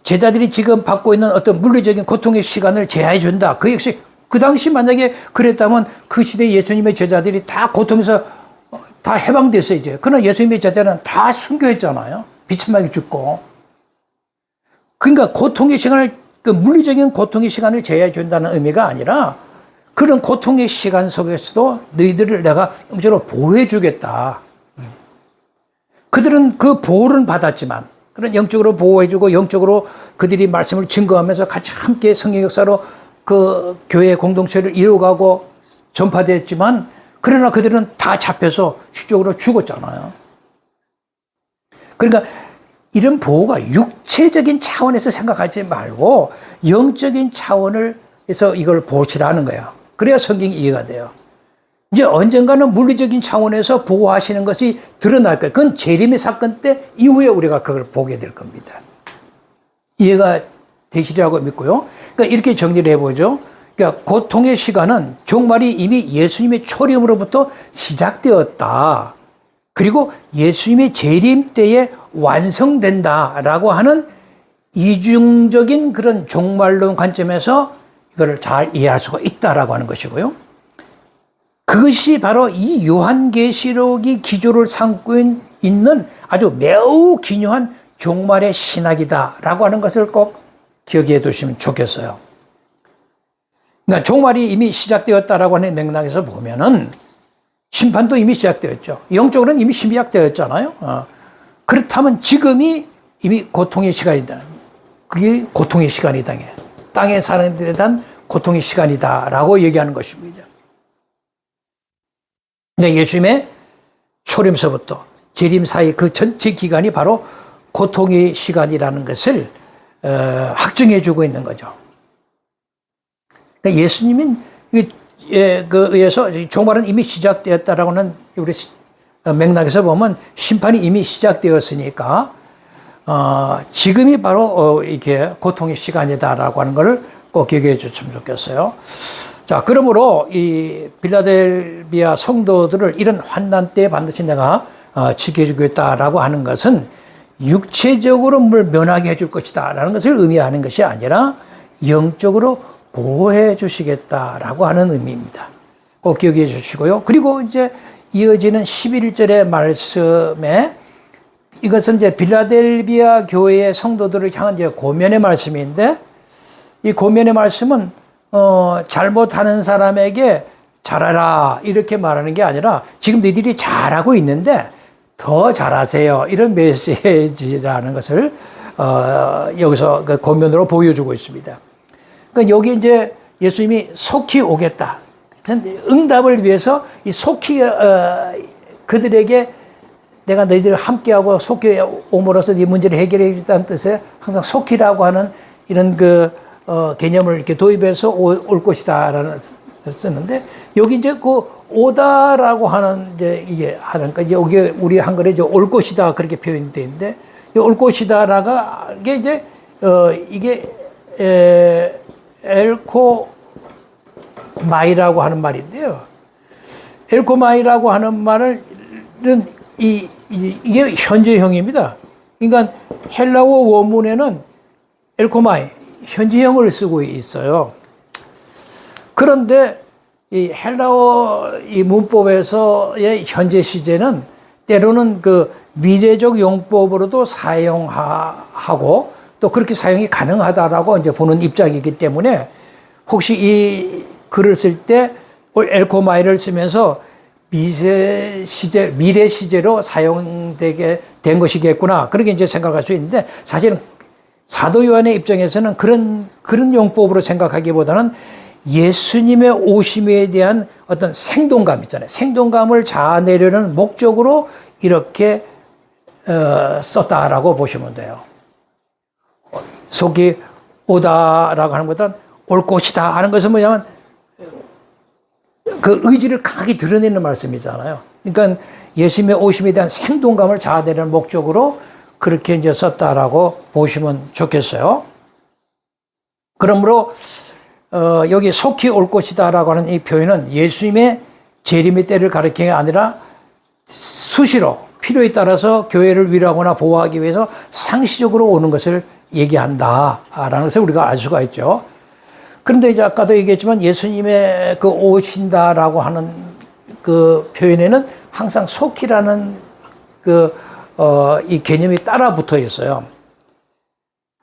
제자들이 지금 받고 있는 어떤 물리적인 고통의 시간을 제한해 준다. 그 역시 그 당시 만약에 그랬다면 그 시대에 예수님의 제자들이 다 고통에서 다 해방됐어요, 이제. 그러나 예수님의 제자들은 다 순교했잖아요. 비참하게 죽고. 그러니까 고통의 시간을, 그 물리적인 고통의 시간을 제한해 준다는 의미가 아니라 그런 고통의 시간 속에서도 너희들을 내가 영적으로 보호해 주겠다. 그들은 그 보호를 받았지만, 그런 영적으로 보호해 주고 영적으로 그들이 말씀을 증거하면서 같이 함께 성령 역사로 그 교회 공동체를 이어가고 전파됐지만, 그러나 그들은 다 잡혀서 실적으로 죽었잖아요. 그러니까 이런 보호가 육체적인 차원에서 생각하지 말고 영적인 차원에서 이걸 보시라는 거예요. 그래야 성경이 이해가 돼요. 이제 언젠가는 물리적인 차원에서 보호하시는 것이 드러날 거예요. 그건 재림의 사건 때 이후에 우리가 그걸 보게 될 겁니다. 이해가 되시리라고 믿고요. 그러니까 이렇게 정리를 해보죠. 그러니까 고통의 시간은 종말이 이미 예수님의 초림으로부터 시작되었다. 그리고 예수님의 재림 때에 완성된다라고 하는 이중적인 그런 종말론 관점에서 이거를 잘 이해할 수가 있다라고 하는 것이고요. 그것이 바로 이 요한계시록이 기조를 삼고 있는 아주 매우 기묘한 종말의 신학이다라고 하는 것을 꼭 기억해 두시면 좋겠어요. 그러니까 종말이 이미 시작되었다라고 하는 맥락에서 보면은 심판도 이미 시작되었죠. 영적으로는 이미 시작되었잖아요. 그렇다면 지금이 이미 고통의 시간이다. 그게 고통의 시간이다. 땅의 사람들에 대한 고통의 시간이다라고 얘기하는 것입니다. 근데 예수님의 초림서부터 재림 사이 그 전체 기간이 바로 고통의 시간이라는 것을 확증해 주고 있는 거죠. 그러니까 예수님은 그 의해서 종말은 이미 시작되었다라고는 우리 맥락에서 보면 심판이 이미 시작되었으니까 지금이 바로 이렇게 고통의 시간이다라고 하는 걸 꼭 기억해 주시면 좋겠어요. 자, 그러므로 이 빌라델비아 성도들을 이런 환난 때에 반드시 내가 지켜주겠다라고 하는 것은 육체적으로 면하게 해줄 것이다라는 것을 의미하는 것이 아니라 영적으로 보호해 주시겠다라고 하는 의미입니다. 꼭 기억해 주시고요. 그리고 이제 이어지는 11절의 말씀에 이것은 이제 빌라델비아 교회의 성도들을 향한 이제 고면의 말씀인데 이 고면의 말씀은 잘못하는 사람에게 잘하라 이렇게 말하는 게 아니라 지금 너희들이 잘하고 있는데 더 잘하세요 이런 메시지라는 것을 여기서 그 고면으로 보여주고 있습니다. 그러니까 여기 이제 예수님이 속히 오겠다. 응답을 위해서 이 속히 그들에게 내가 너희들 함께하고 속히 오므로써 이 문제를 해결해 주겠다는 뜻에 항상 속히라고 하는 이런 그 개념을 이렇게 도입해서 올 것이다라는 쓰는데 여기 이제 그 오다라고 하는 이제 이게 하니까 이제 여기 우리 한글에 이제 올 것이다 그렇게 표현이 되어 있는데 올 것이다라가 이게 이제 이게 엘코마이라고 하는 말인데요. 엘코마이라고 하는 말은 이게 현재형입니다. 그러니까 헬라어 원문에는 엘코마이 현재형을 쓰고 있어요. 그런데 이 헬라어 이 문법에서의 현재 시제는 때로는 그 미래적 용법으로도 사용하고 또 그렇게 사용이 가능하다라고 이제 보는 입장이기 때문에 혹시 이 글을 쓸 때 엘코마이를 쓰면서 미래 시제로 사용되게 된 것이겠구나. 그렇게 이제 생각할 수 있는데, 사실은 사도 요한의 입장에서는 그런 용법으로 생각하기보다는 예수님의 오심에 대한 어떤 생동감 있잖아요. 생동감을 자아내려는 목적으로 이렇게 썼다라고 보시면 돼요. 속이 오다라고 하는 것보다는 올 것이다 하는 것은 뭐냐면 그 의지를 강하게 드러내는 말씀이잖아요. 그러니까 예수님의 오심에 대한 생동감을 자아내려는 목적으로 그렇게 이제 썼다라고 보시면 좋겠어요. 그러므로 여기 속히 올 것이다라고 하는 이 표현은 예수님의 재림의 때를 가리키는 게 아니라 수시로 필요에 따라서 교회를 위로하거나 보호하기 위해서 상시적으로 오는 것을 얘기한다라는 것을 우리가 알 수가 있죠. 그런데 이제 아까도 얘기했지만 예수님의 그 오신다라고 하는 그 표현에는 항상 속히라는 이 개념이 따라 붙어 있어요.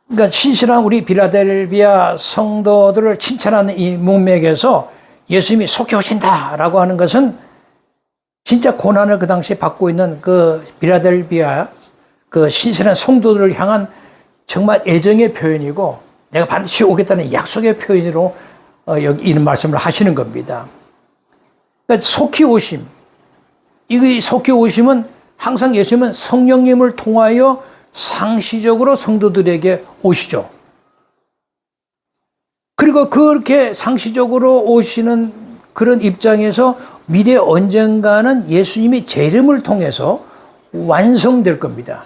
그러니까 신실한 우리 빌라델비아 성도들을 칭찬하는 이 문맥에서 예수님이 속히 오신다라고 하는 것은 진짜 고난을 그 당시에 받고 있는 그 빌라델비아 그 신실한 성도들을 향한 정말 애정의 표현이고 내가 반드시 오겠다는 약속의 표현으로 여기 이런 말씀을 하시는 겁니다. 그러니까 속히 오심. 이 속히 오심은 항상 예수님은 성령님을 통하여 상시적으로 성도들에게 오시죠. 그리고 그렇게 상시적으로 오시는 그런 입장에서 미래 언젠가는 예수님이 재림을 통해서 완성될 겁니다.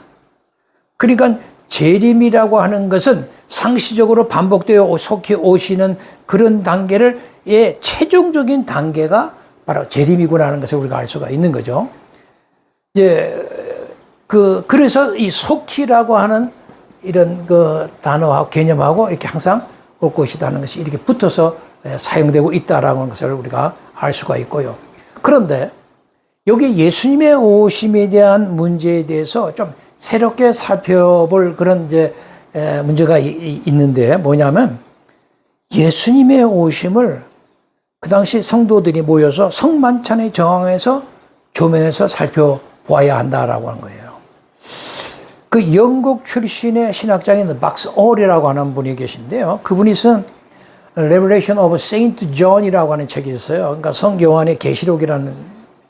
그러니까 재림이라고 하는 것은 상시적으로 반복되어 속히 오시는 그런 단계를 최종적인 단계가 바로 재림이구나 하는 것을 우리가 알 수가 있는 거죠. 그래서 이 속히라고 하는 이런 그 단어하고 개념하고 이렇게 항상 올 것이라는 것이 이렇게 붙어서 사용되고 있다라는 것을 우리가 알 수가 있고요. 그런데 여기 예수님의 오심에 대한 문제에 대해서 좀 새롭게 살펴볼 그런 이제 문제가 있는데 뭐냐면 예수님의 오심을 그 당시 성도들이 모여서 성만찬의 정황에서 조명해서 살펴보아야 한다라고 하는 거예요. 그 영국 출신의 신학자인 막스 올이라고 하는 분이 계신데요. 그분이 쓴 Revelation of Saint John이라고 하는 책이 있어요. 그러니까 성 요한의 계시록이라는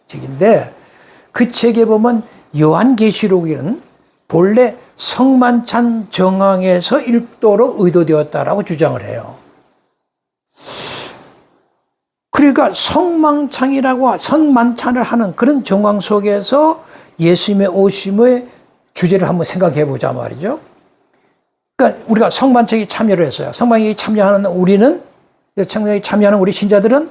책인데 그 책에 보면 요한계시록에는 본래 성만찬 정황에서 읽도록 의도되었다라고 주장을 해요. 그러니까 성만찬을 하는 그런 정황 속에서 예수님의 오심의 주제를 한번 생각해 보자 말이죠. 그러니까 우리가 성만찬에 참여를 했어요. 성만찬에 참여하는 우리 신자들은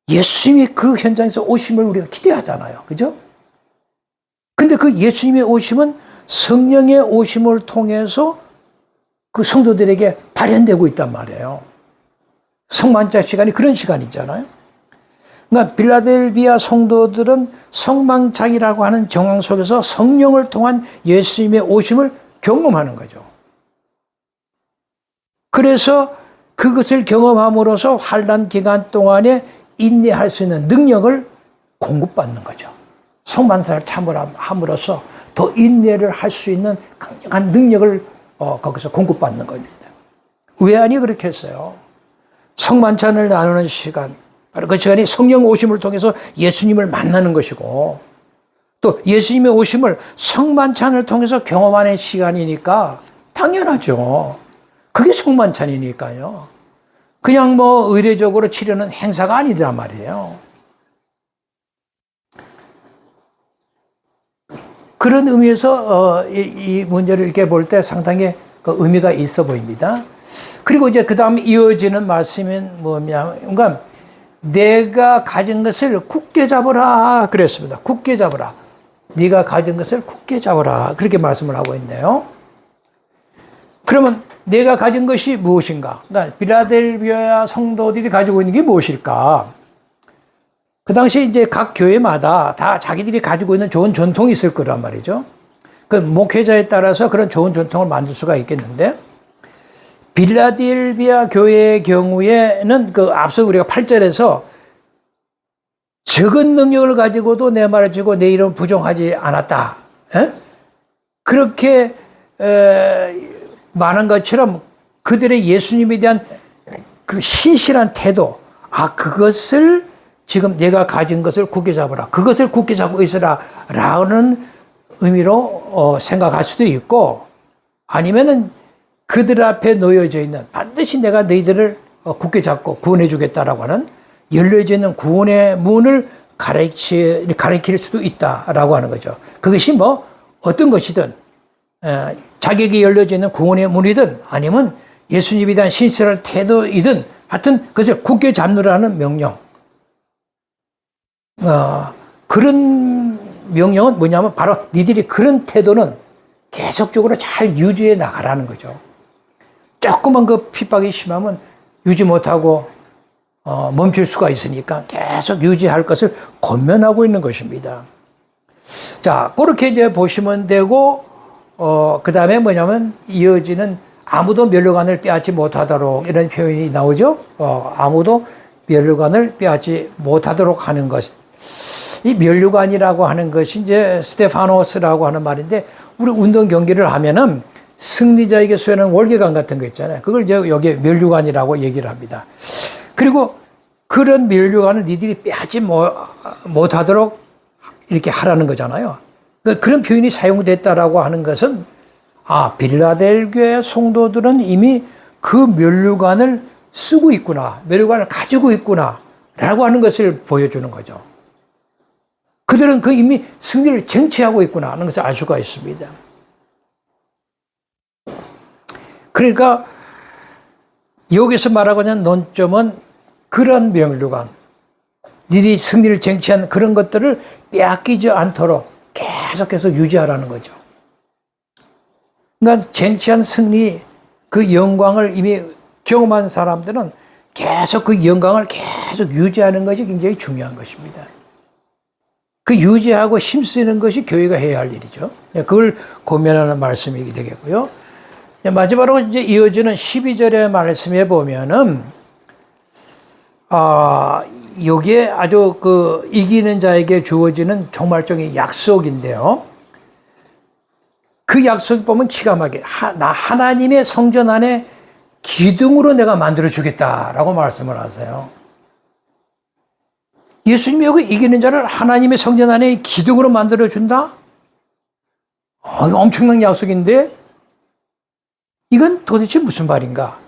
예수님이 그 현장에서 오심을 우리가 기대하잖아요. 그죠? 근데 그 예수님의 오심은 성령의 오심을 통해서 그 성도들에게 발현되고 있단 말이에요. 성만찬 시간이 그런 시간이잖아요. 그러니까 빌라델비아 성도들은 성만찬이라고 하는 정황 속에서 성령을 통한 예수님의 오심을 경험하는 거죠. 그래서 그것을 경험함으로써 환난 기간 동안에 인내할 수 있는 능력을 공급받는 거죠. 성만찬을 참여함으로써 더 인내를 할 수 있는 강력한 능력을 거기서 공급받는 겁니다. 외환이 그렇게 했어요. 성만찬을 나누는 시간, 바로 그 시간이 성령 오심을 통해서 예수님을 만나는 것이고 또 예수님의 오심을 성만찬을 통해서 경험하는 시간이니까 당연하죠. 그게 성만찬이니까요. 그냥 뭐 의례적으로 치르는 행사가 아니란 말이에요. 그런 의미에서 이 문제를 이렇게 볼 때 상당히 그 의미가 있어 보입니다. 그리고 이제 그 다음 이어지는 말씀은 뭐냐면, 그러니까 내가 가진 것을 굳게 잡으라 그랬습니다. 굳게 잡으라. 네가 가진 것을 굳게 잡으라. 그렇게 말씀을 하고 있네요. 그러면 내가 가진 것이 무엇인가? 그러니까 빌라델비아 성도들이 가지고 있는 게 무엇일까? 그 당시 이제 각 교회마다 다 자기들이 가지고 있는 좋은 전통이 있을 거란 말이죠. 그 목회자에 따라서 그런 좋은 전통을 만들 수가 있겠는데, 빌라델비아 교회의 경우에는 그 앞서 우리가 8절에서 적은 능력을 가지고도 내 말을 지고 내 이름 부정하지 않았다. 에? 그렇게 말한 것처럼 그들의 예수님에 대한 그 신실한 태도, 그것을 지금 내가 가진 것을 굳게 잡으라. 그것을 굳게 잡고 있으라. 라는 의미로 생각할 수도 있고, 아니면은 그들 앞에 놓여져 있는 반드시 내가 너희들을 굳게 잡고 구원해 주겠다라고 하는 열려져 있는 구원의 문을 가리킬 수도 있다라고 하는 거죠. 그것이 뭐 어떤 것이든 자격이 열려져 있는 구원의 문이든 아니면 예수님에 대한 신실한 태도이든 하여튼 그것을 굳게 잡느라는 명령. 그런 명령은 뭐냐면 바로 니들이 그런 태도는 계속적으로 잘 유지해 나가라는 거죠. 조금만 그 핍박이 심하면 유지 못하고 멈출 수가 있으니까 계속 유지할 것을 권면하고 있는 것입니다. 자, 그렇게 이제 보시면 되고, 그 다음에 뭐냐면 이어지는 아무도 면류관을 빼앗지 못하도록 이런 표현이 나오죠. 아무도 면류관을 빼앗지 못하도록 하는 것. 이 면류관이라고 하는 것이 이제 스테파노스라고 하는 말인데, 우리 운동 경기를 하면은 승리자에게 수여하는 월계관 같은 거 있잖아요. 그걸 이제 여기 면류관이라고 얘기를 합니다. 그리고 그런 면류관을 니들이 빼앗지 못하도록 이렇게 하라는 거잖아요. 그런 표현이 사용됐다라고 하는 것은 빌라델교회 성도들은 이미 그 면류관을 쓰고 있구나, 면류관을 가지고 있구나 라고 하는 것을 보여주는 거죠. 그들은 그 이미 승리를 쟁취하고 있구나 하는 것을 알 수가 있습니다. 그러니까 여기서 말하고 있는 논점은 그런 면류관, 니들이 승리를 쟁취한 그런 것들을 빼앗기지 않도록 계속해서 유지하라는 거죠. 그러니까 쟁취한 승리, 그 영광을 이미 경험한 사람들은 계속 그 영광을 계속 유지하는 것이 굉장히 중요한 것입니다. 그 유지하고 힘쓰는 것이 교회가 해야 할 일이죠. 그걸 고면하는 말씀이 되겠고요. 마지막으로 이제 이어지는 12절의 말씀에 보면은, 여기에 아주 그 이기는 자에게 주어지는 종말적인 약속인데요. 그 약속 보면 기가 막히게, 나 하나님의 성전 안에 기둥으로 내가 만들어 주겠다라고 말씀을 하세요. 예수님이 여기 이기는 자를 하나님의 성전 안에 기둥으로 만들어 준다? 엄청난 약속인데, 이건 도대체 무슨 말인가?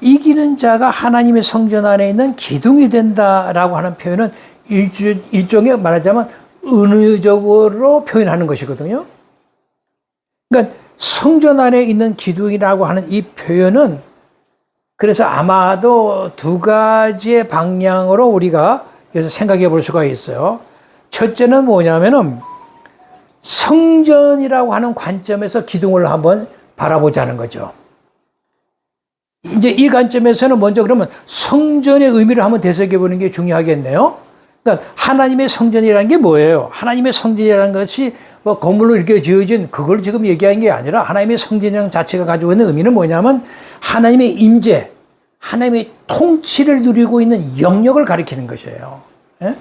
이기는 자가 하나님의 성전 안에 있는 기둥이 된다라고 하는 표현은 일종의 말하자면 은유적으로 표현하는 것이거든요. 그러니까 성전 안에 있는 기둥이라고 하는 이 표현은 그래서 아마도 두 가지의 방향으로 우리가 여기서 생각해 볼 수가 있어요. 첫째는 뭐냐면은 성전이라고 하는 관점에서 기둥을 한번 바라보자는 거죠. 이제 이 관점에서는 먼저 그러면 성전의 의미를 한번 되새겨 보는 게 중요하겠네요. 그러니까 하나님의 성전이라는 게 뭐예요? 하나님의 성전이라는 것이 뭐 건물로 이렇게 지어진 그걸 지금 얘기하는 게 아니라 하나님의 성전이라는 자체가 가지고 있는 의미는 뭐냐면 하나님의 임재, 하나님의 통치를 누리고 있는 영역을 가리키는 것이에요. 예?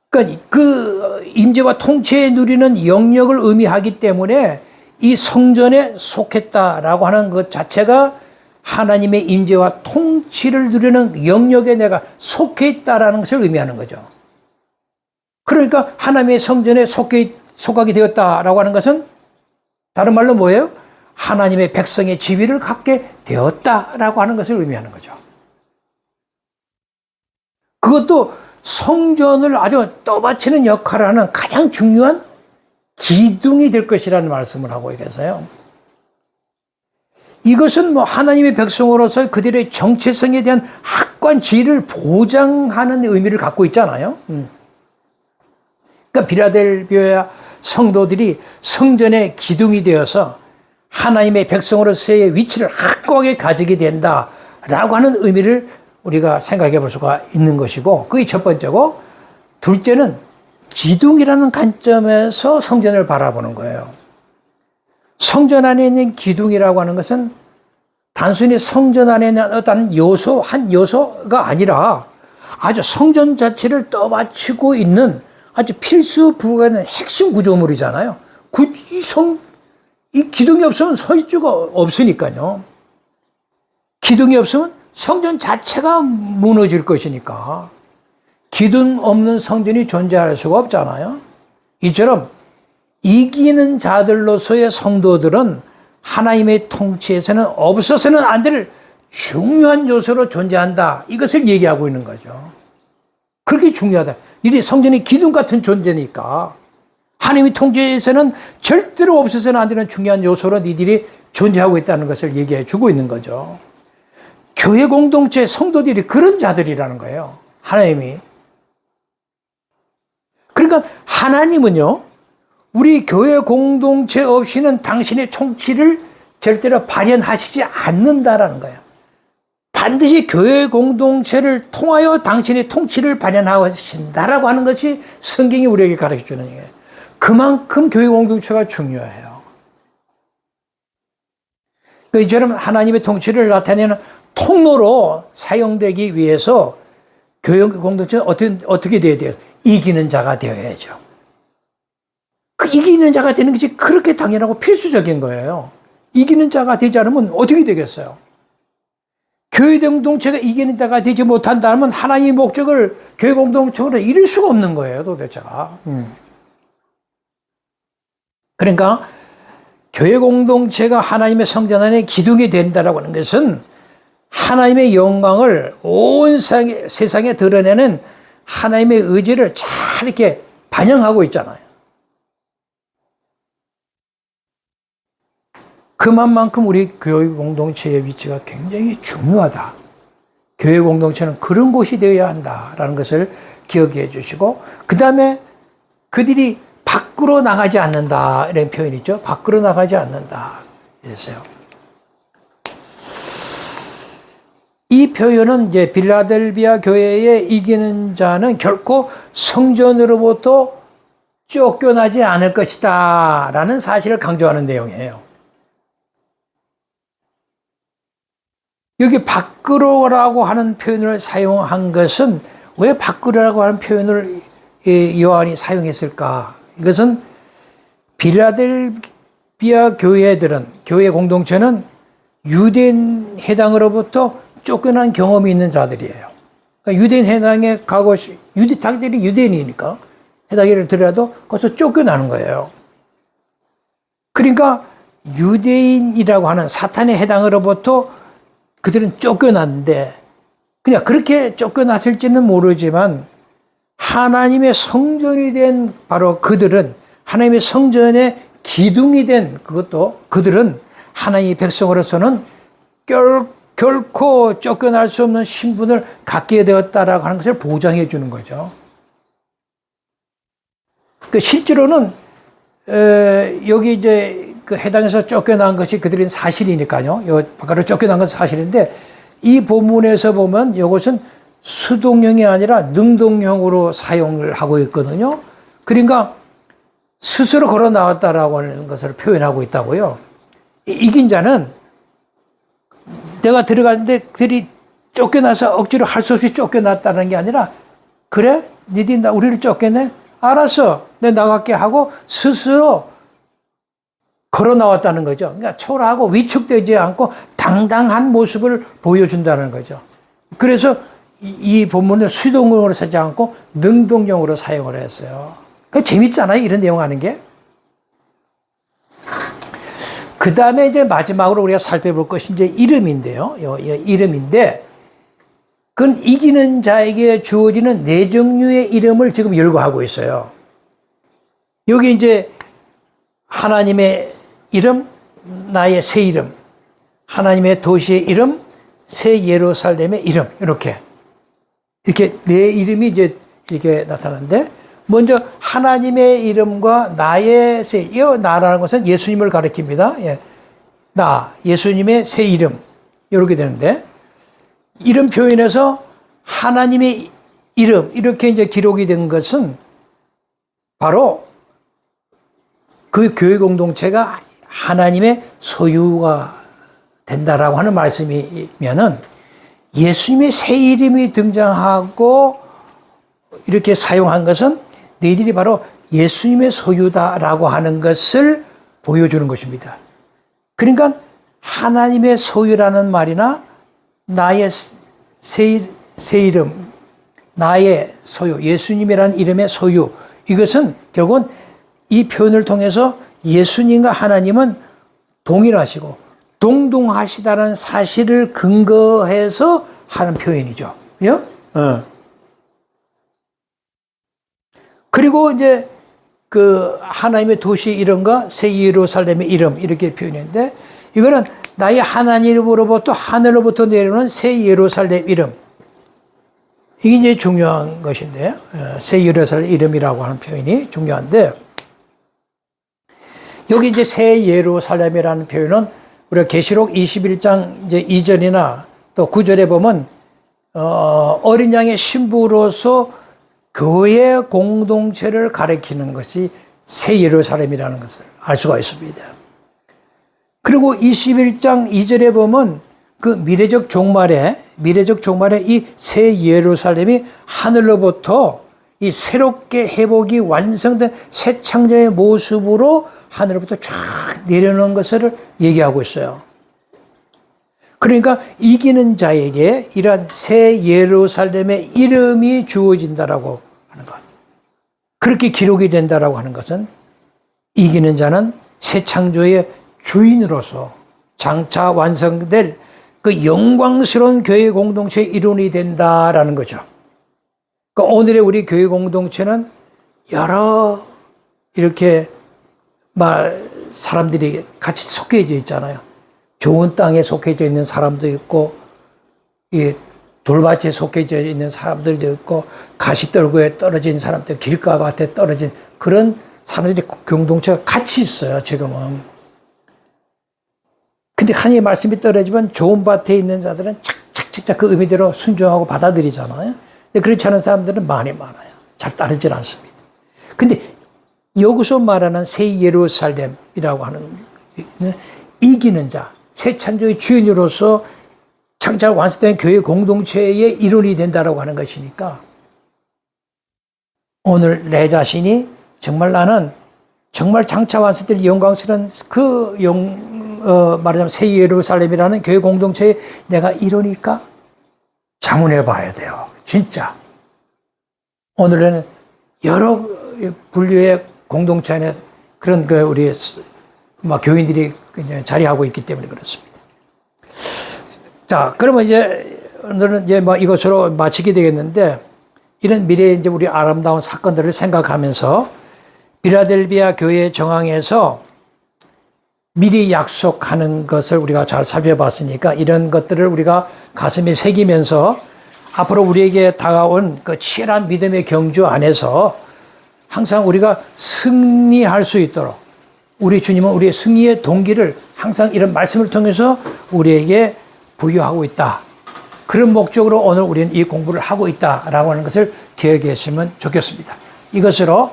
그러니까 그 임재와 통치에 누리는 영역을 의미하기 때문에 이 성전에 속했다라고 하는 것 자체가 하나님의 임재와 통치를 누리는 영역에 내가 속해 있다라는 것을 의미하는 거죠. 그러니까 하나님의 성전에 속하게 되었다라고 하는 것은 다른 말로 뭐예요? 하나님의 백성의 지위를 갖게 되었다라고 하는 것을 의미하는 거죠. 그것도 성전을 아주 떠받치는 역할을 하는 가장 중요한 기둥이 될 것이라는 말씀을 하고 계세요. 이것은 뭐 하나님의 백성으로서 그들의 정체성에 대한 확고한 지위를 보장하는 의미를 갖고 있잖아요. 그러니까 빌라델비아 성도들이 성전의 기둥이 되어서 하나님의 백성으로서의 위치를 확고하게 가지게 된다라고 하는 의미를 우리가 생각해 볼 수가 있는 것이고, 그게 첫 번째고, 둘째는 기둥이라는 관점에서 성전을 바라보는 거예요. 성전 안에 있는 기둥이라고 하는 것은 단순히 성전 안에 있는 어떤 요소, 한 요소가 아니라 아주 성전 자체를 떠받치고 있는 아주 필수 불가능한 핵심 구조물이잖아요. 이 기둥이 없으면 설 수가 없으니까요. 기둥이 없으면 성전 자체가 무너질 것이니까. 기둥 없는 성전이 존재할 수가 없잖아요. 이처럼 이기는 자들로서의 성도들은 하나님의 통치에서는 없어서는 안 될 중요한 요소로 존재한다. 이것을 얘기하고 있는 거죠. 그렇게 중요하다. 이게 성전의 기둥 같은 존재니까 하나님의 통치에서는 절대로 없어서는 안 되는 중요한 요소로 니들이 존재하고 있다는 것을 얘기해 주고 있는 거죠. 교회 공동체 성도들이 그런 자들이라는 거예요. 하나님이. 그러니까 하나님은요, 우리 교회 공동체 없이는 당신의 통치를 절대로 발현하시지 않는다라는 거예요. 반드시 교회 공동체를 통하여 당신의 통치를 발현하신다라고 하는 것이 성경이 우리에게 가르쳐주는 거예요. 그만큼 교회 공동체가 중요해요. 이처럼 하나님의 통치를 나타내는 통로로 사용되기 위해서 교회 공동체는 어떻게 되어야 돼요? 이기는 자가 되어야죠. 그 이기는 자가 되는 것이 그렇게 당연하고 필수적인 거예요. 이기는 자가 되지 않으면 어떻게 되겠어요? 교회 공동체가 이기는 자가 되지 못한다면 하나님의 목적을 교회 공동체로 이룰 수가 없는 거예요, 도대체가. 그러니까 교회 공동체가 하나님의 성전 안에 기둥이 된다라고 하는 것은 하나님의 영광을 온 세상에 드러내는 하나님의 의지를 잘 이렇게 반영하고 있잖아요. 그만큼 우리 교회 공동체의 위치가 굉장히 중요하다. 교회 공동체는 그런 곳이 되어야 한다라는 것을 기억해 주시고, 그 다음에 그들이 밖으로 나가지 않는다 이런 표현이 있죠. 밖으로 나가지 않는다 이랬어요. 이 표현은 이제 빌라델비아 교회에 이기는 자는 결코 성전으로부터 쫓겨나지 않을 것이다 라는 사실을 강조하는 내용이에요. 여기 밖으로라고 하는 표현을 사용한 것은 왜 밖으로라고 하는 표현을 요한이 사용했을까? 이것은 빌라델비아 교회들은, 교회 공동체는 유대인 해당으로부터 쫓겨난 경험이 있는 자들이에요. 그러니까 유대인 해당에 가고 자기들이 유대인이니까 해당에를 들어도 거기서 쫓겨나는 거예요. 그러니까 유대인이라고 하는 사탄의 해당으로부터 그들은 쫓겨났는데, 그냥 그렇게 쫓겨났을지는 모르지만 하나님의 성전이 된 바로 그들은, 하나님의 성전의 기둥이 된 그들은 하나님의 백성으로서는 결코 쫓겨날 수 없는 신분을 갖게 되었다라고 하는 것을 보장해 주는 거죠. 실제로는 여기 이제 그 해당에서 쫓겨난 것이 그들은 사실이니까요. 바깥으로 쫓겨난 것은 사실인데, 이 본문에서 보면 이것은 수동형이 아니라 능동형으로 사용을 하고 있거든요. 그러니까 스스로 걸어 나왔다라고 하는 것을 표현하고 있다고요. 이긴 자는 내가 들어갔는데 그들이 쫓겨나서 억지로 할 수 없이 쫓겨났다는 게 아니라, 그래? 니들이 우리를 쫓겨내? 알았어. 내가 나갈게 하고 스스로 걸어 나왔다는 거죠. 그러니까 초라하고 위축되지 않고 당당한 모습을 보여준다는 거죠. 그래서 이 본문은 수동형으로 쓰지 않고 능동형으로 사용을 했어요. 그 재밌잖아요, 이런 내용 하는 게. 그 다음에 이제 마지막으로 우리가 살펴볼 것이 이제 이름인데요. 이름인데, 그건 이기는 자에게 주어지는 네 종류의 이름을 지금 열거하고 있어요. 여기 이제 하나님의 이름, 나의 새 이름, 하나님의 도시의 이름, 새 예루살렘의 이름, 이렇게 네 이름이 이제 이렇게 나타나는데, 먼저 하나님의 이름과 나의 새, 이 나라는 것은 예수님을 가리킵니다. 예. 예수님의 새 이름, 이렇게 되는데, 이름 표현에서 하나님의 이름, 이렇게 이제 기록이 된 것은 바로 그 교회 공동체가 하나님의 소유가 된다라고 하는 말씀이면은, 예수님의 새 이름이 등장하고 이렇게 사용한 것은 너희들이 바로 예수님의 소유다라고 하는 것을 보여주는 것입니다. 그러니까 하나님의 소유라는 말이나 나의 새 이름, 나의 소유, 예수님이라는 이름의 소유, 이것은 결국은 이 표현을 통해서 예수님과 하나님은 동일하시고 동등하시다는 사실을 근거해서 하는 표현이죠. 그죠? 그리고 이제 그 하나님의 도시 이름과 새 예루살렘의 이름 이렇게 표현했는데, 이거는 나의 하나님으로부터 하늘로부터 내려오는 새 예루살렘 이름, 이게 이제 중요한 것인데, 새 예루살렘 이름이라고 하는 표현이 중요한데, 여기 이제 새 예루살렘이라는 표현은 우리가 계시록 21장 이제 2절이나 또 9절에 보면 어린 양의 신부로서 교회 공동체를 가리키는 것이 새 예루살렘이라는 것을 알 수가 있습니다. 그리고 21장 2절에 보면 그 미래적 종말에 이 새 예루살렘이 하늘로부터 이 새롭게 회복이 완성된 새 창조의 모습으로 하늘로부터 쫙 내려오는 것을 얘기하고 있어요. 그러니까 이기는 자에게 이러한 새 예루살렘의 이름이 주어진다라고 하는 것, 그렇게 기록이 된다라고 하는 것은 이기는 자는 새 창조의 주인으로서 장차 완성될 그 영광스러운 교회 공동체의 일원이 된다라는 거죠. 그러니까 오늘의 우리 교회 공동체는 여러 이렇게 사람들이 같이 속해져 있잖아요. 좋은 땅에 속해져 있는 사람도 있고, 이 돌밭에 속해져 있는 사람들도 있고, 가시떨구에 떨어진 사람들, 길가밭에 떨어진 그런 사람들이 공동체가 같이 있어요, 지금은. 근데 하나님의 말씀이 떨어지면 좋은 밭에 있는 자들은 착착착착 그 의미대로 순종하고 받아들이잖아요. 근데 그렇지 않은 사람들은 많아요. 잘 따르질 않습니다. 근데 여기서 말하는 새 예루살렘이라고 하는 이기는 자, 새 창조의 주인으로서 장차 완성된 교회 공동체의 일원이 된다라고 하는 것이니까, 오늘 내 자신이 정말 나는 정말 장차 완성될 영광스러운 말하자면 새 예루살렘이라는 교회 공동체의 내가 일원일까? 자문해 봐야 돼요. 진짜. 오늘은 여러 분류의 공동체 안에 그런 우리 교인들이 자리하고 있기 때문에 그렇습니다. 자, 그러면 이제 오늘은 이제 이것으로 마치게 되겠는데, 이런 미래에 이제 우리 아름다운 사건들을 생각하면서 필라델피아 교회 정황에서 미리 약속하는 것을 우리가 잘 살펴봤으니까, 이런 것들을 우리가 가슴에 새기면서 앞으로 우리에게 다가온 그 치열한 믿음의 경주 안에서 항상 우리가 승리할 수 있도록, 우리 주님은 우리의 승리의 동기를 항상 이런 말씀을 통해서 우리에게 부여하고 있다. 그런 목적으로 오늘 우리는 이 공부를 하고 있다라고 하는 것을 기억했으면 좋겠습니다. 이것으로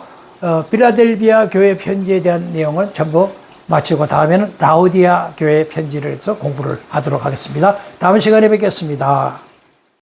필라델피아 교회 편지에 대한 내용을 전부 마치고, 다음에는 라오디아 교회 편지를 해서 공부를 하도록 하겠습니다. 다음 시간에 뵙겠습니다.